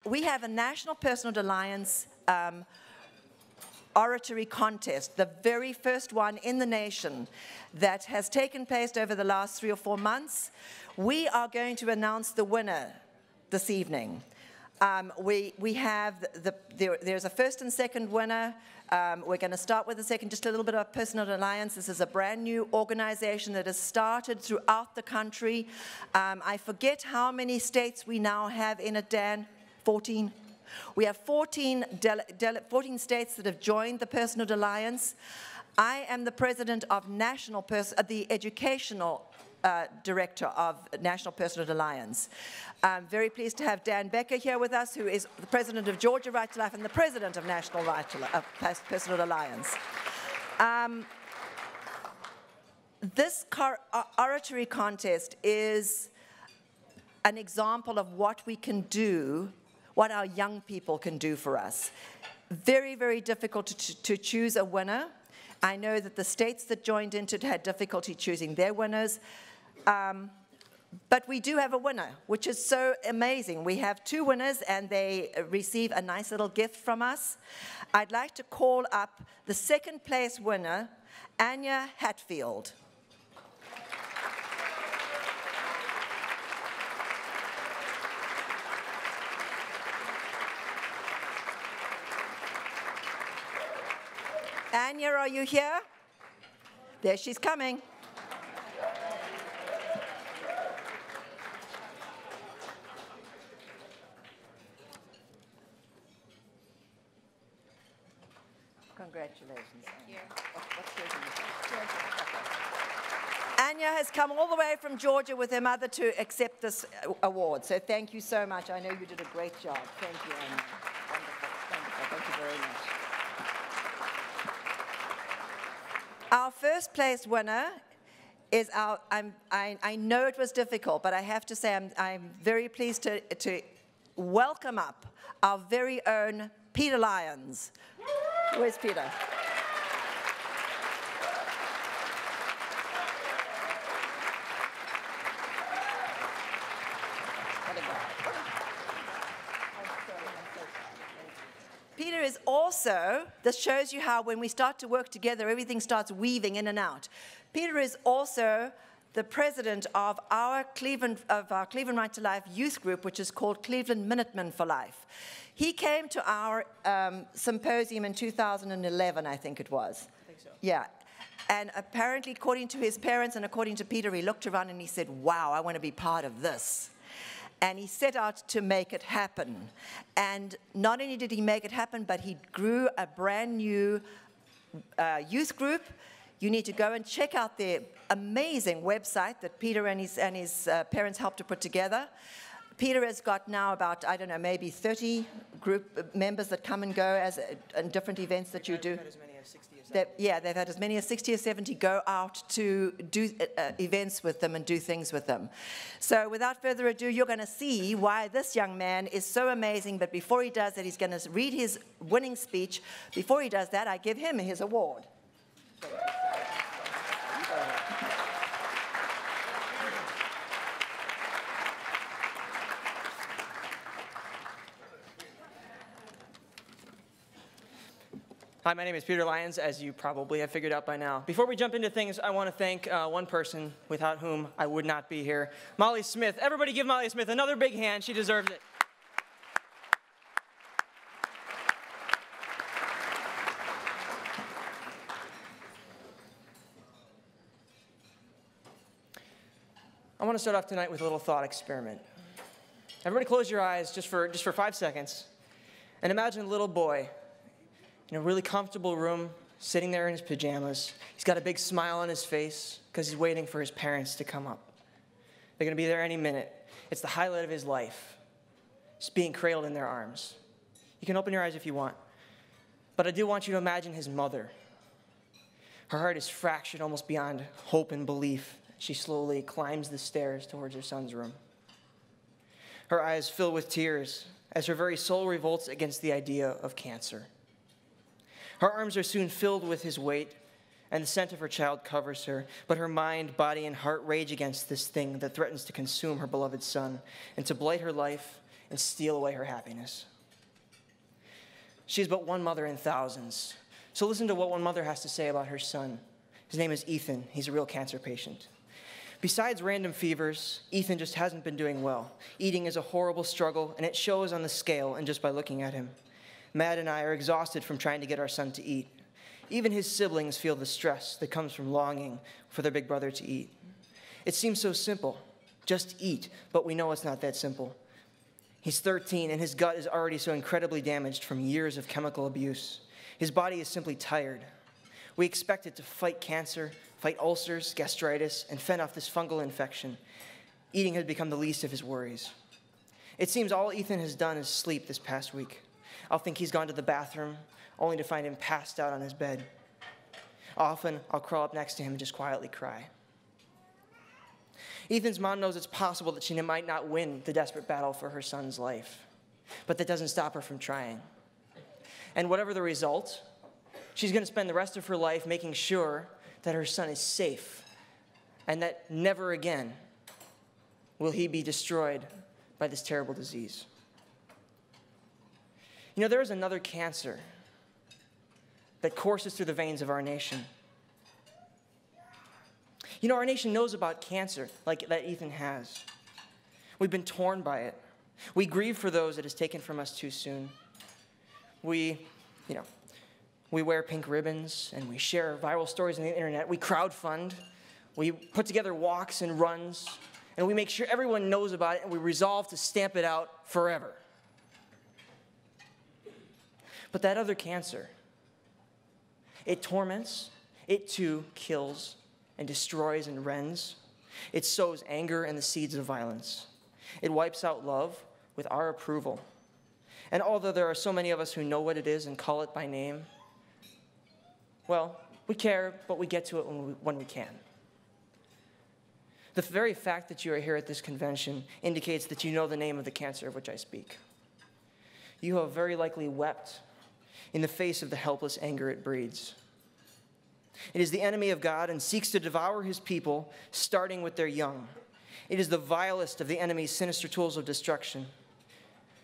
we have a National Personhood Alliance oratory contest, the very first one in the nation that has taken place over the last 3 or 4 months. We are going to announce the winner this evening. We have, there's a first and second winner. We're going to start with the second, just a little bit of Personhood Alliance. This is a brand new organization that has started throughout the country. I forget how many states we now have in it, Dan. 14? We have 14 states that have joined the Personhood Alliance. I am the president of the educational director of National Personhood Alliance. I'm very pleased to have Dan Becker here with us, who is the president of Georgia Right to Life and the president of National Personhood Alliance. This oratory contest is an example of what we can do, what our young people can do for us. Very, very difficult to choose a winner. I know that the states that joined into it had difficulty choosing their winners. But we do have a winner, which is so amazing. We have 2 winners, and they receive a nice little gift from us. I'd like to call up the second place winner, Anya Hatfield. Anya, are you here? There she's coming. Congratulations. Thank you. Anya has come all the way from Georgia with her mother to accept this award. So thank you so much. I know you did a great job. Thank you, Anya. Wonderful. Wonderful. Thank you very much. Our first place winner is I know it was difficult, but I have to say I'm very pleased to welcome up our very own Peter Lyons. Where's Peter? Peter is also, this shows you how when we start to work together, everything starts weaving in and out. Peter is also the president of our Cleveland Right to Life youth group, which is called Cleveland Minutemen for Life. He came to our symposium in 2011, I think it was. I think so. Yeah. And apparently, according to his parents and according to Peter, he looked around and he said, wow, I want to be part of this. And he set out to make it happen. And not only did he make it happen, but he grew a brand new youth group. You need to go and check out their amazing website that Peter and his parents helped to put together. Peter has got now about, I don't know, maybe 30 group members that come and go in different events that you do. They've had as many as 60 or 70. Yeah, they've had as many as 60 or 70 go out to do events with them and do things with them. So without further ado, you're going to see why this young man is so amazing. But before he does that, he's going to read his winning speech. Before he does that, I give him his award. Hi, my name is Peter Lyons, as you probably have figured out by now. Before we jump into things, I want to thank one person without whom I would not be here, Molly Smith. Everybody give Molly Smith another big hand. She deserves it. I want to start off tonight with a little thought experiment. Everybody close your eyes just for 5 seconds and imagine a little boy in a really comfortable room, sitting there in his pajamas. He's got a big smile on his face because he's waiting for his parents to come up. They're going to be there any minute. It's the highlight of his life, just being cradled in their arms. You can open your eyes if you want, but I do want you to imagine his mother. Her heart is fractured almost beyond hope and belief. She slowly climbs the stairs towards her son's room. Her eyes fill with tears as her very soul revolts against the idea of cancer. Her arms are soon filled with his weight, and the scent of her child covers her, but her mind, body, and heart rage against this thing that threatens to consume her beloved son and to blight her life and steal away her happiness. She's but one mother in thousands. So listen to what one mother has to say about her son. His name is Ethan. He's a real cancer patient. Besides random fevers, Ethan just hasn't been doing well. Eating is a horrible struggle, and it shows on the scale and just by looking at him. Matt and I are exhausted from trying to get our son to eat. Even his siblings feel the stress that comes from longing for their big brother to eat. It seems so simple. Just eat, but we know it's not that simple. He's 13, and his gut is already so incredibly damaged from years of chemical abuse. His body is simply tired. We expect it to fight cancer, fight ulcers, gastritis, and fend off this fungal infection. Eating has become the least of his worries. It seems all Ethan has done is sleep this past week. I'll think he's gone to the bathroom, only to find him passed out on his bed. Often, I'll crawl up next to him and just quietly cry. Ethan's mom knows it's possible that she might not win the desperate battle for her son's life, but that doesn't stop her from trying. And whatever the result, she's going to spend the rest of her life making sure that her son is safe and that never again will he be destroyed by this terrible disease. You know, there is another cancer that courses through the veins of our nation. You know, our nation knows about cancer like that Ethan has. We've been torn by it. We grieve for those it is taken from us too soon. We wear pink ribbons and we share viral stories on the internet. We crowdfund. We put together walks and runs, and we make sure everyone knows about it, and we resolve to stamp it out forever. But that other cancer, it torments, it too kills and destroys and rends. It sows anger and the seeds of violence. It wipes out love with our approval. And although there are so many of us who know what it is and call it by name, well, we care, but we get to it when we can. The very fact that you are here at this convention indicates that you know the name of the cancer of which I speak. You have very likely wept in the face of the helpless anger it breeds. It is the enemy of God and seeks to devour his people, starting with their young. It is the vilest of the enemy's sinister tools of destruction.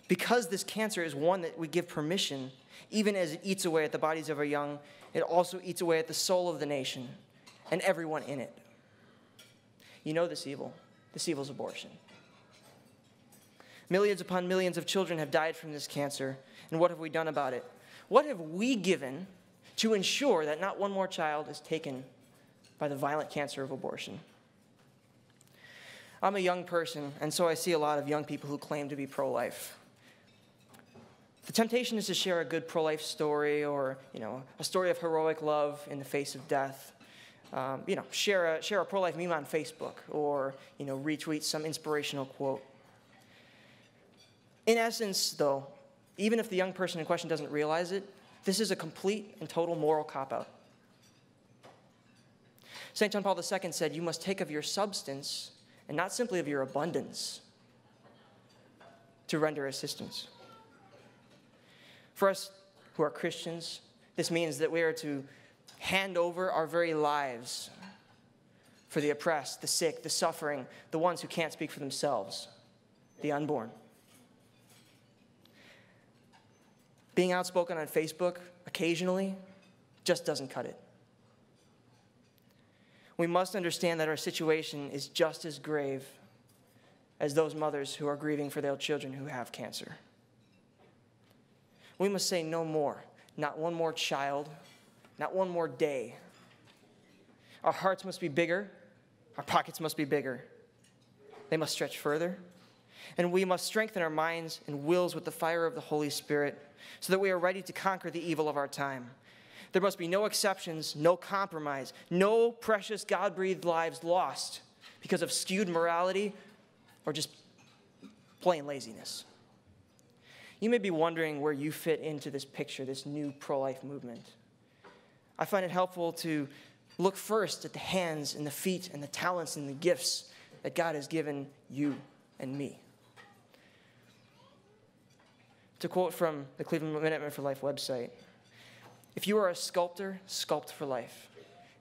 Because this cancer is one that we give permission, even as it eats away at the bodies of our young, it also eats away at the soul of the nation and everyone in it. You know this evil. This evil is abortion. Millions upon millions of children have died from this cancer, and what have we done about it? What have we given to ensure that not one more child is taken by the violent cancer of abortion? I'm a young person, and so I see a lot of young people who claim to be pro-life. The temptation is to share a good pro-life story or, a story of heroic love in the face of death. Share a pro-life meme on Facebook or, retweet some inspirational quote. In essence, though, even if the young person in question doesn't realize it, this is a complete and total moral cop-out. St. John Paul II said, "You must take of your substance and not simply of your abundance to render assistance." For us who are Christians, this means that we are to hand over our very lives for the oppressed, the sick, the suffering, the ones who can't speak for themselves, the unborn. Being outspoken on Facebook occasionally just doesn't cut it. We must understand that our situation is just as grave as those mothers who are grieving for their children who have cancer. We must say no more, not one more child, not one more day. Our hearts must be bigger, our pockets must be bigger. They must stretch further, and we must strengthen our minds and wills with the fire of the Holy Spirit so that we are ready to conquer the evil of our time. There must be no exceptions, no compromise, no precious God-breathed lives lost because of skewed morality or just plain laziness. You may be wondering where you fit into this picture, this new pro-life movement. I find it helpful to look first at the hands and the feet and the talents and the gifts that God has given you and me. To quote from the Cleveland Minutemen for Life website, "If you are a sculptor, sculpt for life.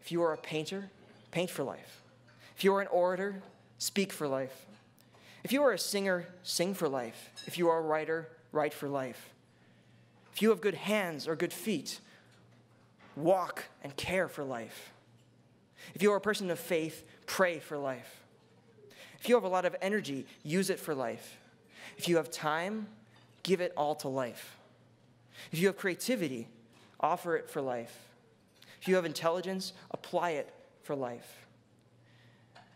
If you are a painter, paint for life. If you are an orator, speak for life. If you are a singer, sing for life. If you are a writer, write for life. If you have good hands or good feet, walk and care for life. If you are a person of faith, pray for life. If you have a lot of energy, use it for life. If you have time, give it all to life. If you have creativity, offer it for life. If you have intelligence, apply it for life.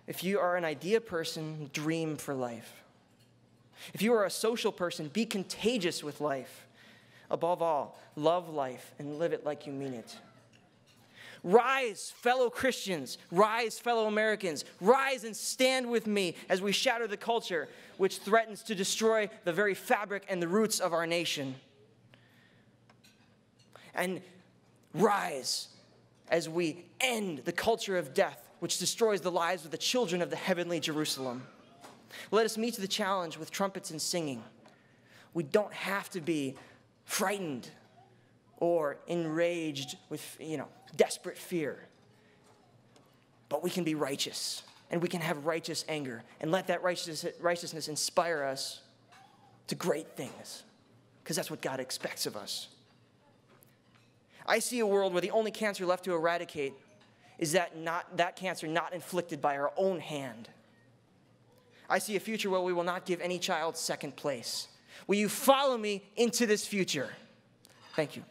If you are an idea person, dream for life. If you are a social person, be contagious with life. Above all, love life and live it like you mean it. Rise, fellow Christians. Rise, fellow Americans. Rise and stand with me as we shatter the culture which threatens to destroy the very fabric and the roots of our nation. And rise as we end the culture of death which destroys the lives of the children of the heavenly Jerusalem. Let us meet the challenge with trumpets and singing. We don't have to be frightened or enraged with, desperate fear. But we can be righteous, and we can have righteous anger, and let that righteousness inspire us to great things, because that's what God expects of us. I see a world where the only cancer left to eradicate is that cancer not inflicted by our own hand. I see a future where we will not give any child second place. Will you follow me into this future? Thank you.